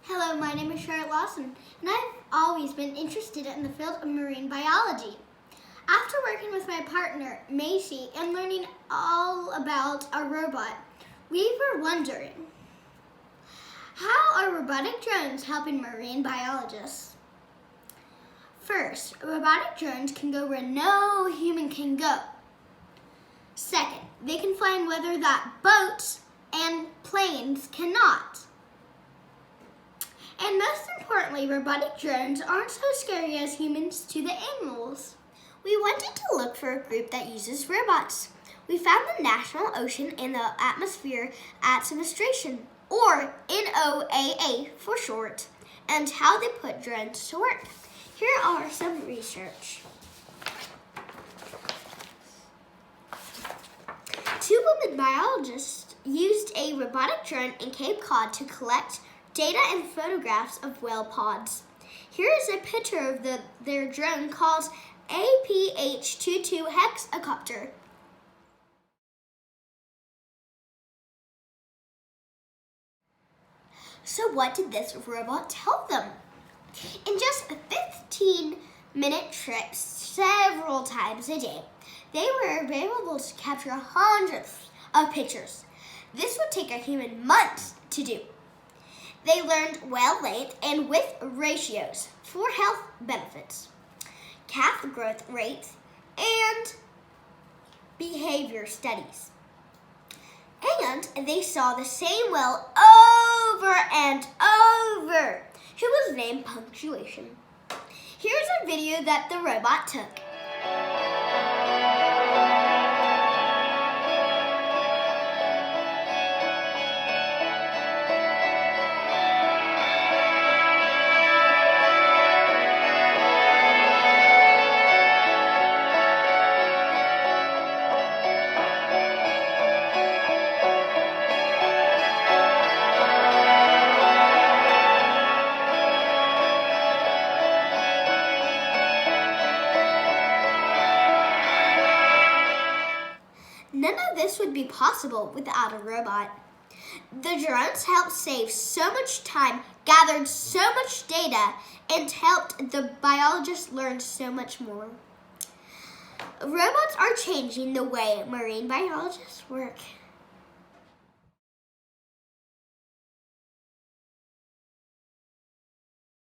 Hello, my name is Lawson, and I've always been interested in the field of marine biology. After working with my partner, Maci, and learning all about our robot, we were wondering, how are robotic drones helping marine biologists? First, robotic drones can go where no human can go. Second, they can fly in weather that boats and planes cannot. And most importantly, robotic drones aren't so scary as humans to the animals. We wanted to look for a group that uses robots. We found the National Ocean and the Atmosphere Administration, or NOAA for short, and how they put drones to work. Here are some research. Two women biologists used a robotic drone in Cape Cod to collect data and photographs of whale pods. Here is a picture of their drone called APH-22 hexacopter. So what did this robot tell them? In just 15-minute trips several times a day, they were able to capture hundreds of pictures. This would take a human months to do. They learned whale length and width ratios for health benefits, calf growth rates, and behavior studies. And they saw the same whale over and over, who was named Punctuation. Here's a video that the robot took. None of this would be possible without a robot. The drones helped save so much time, gathered so much data, and helped the biologists learn so much more. Robots are changing the way marine biologists work.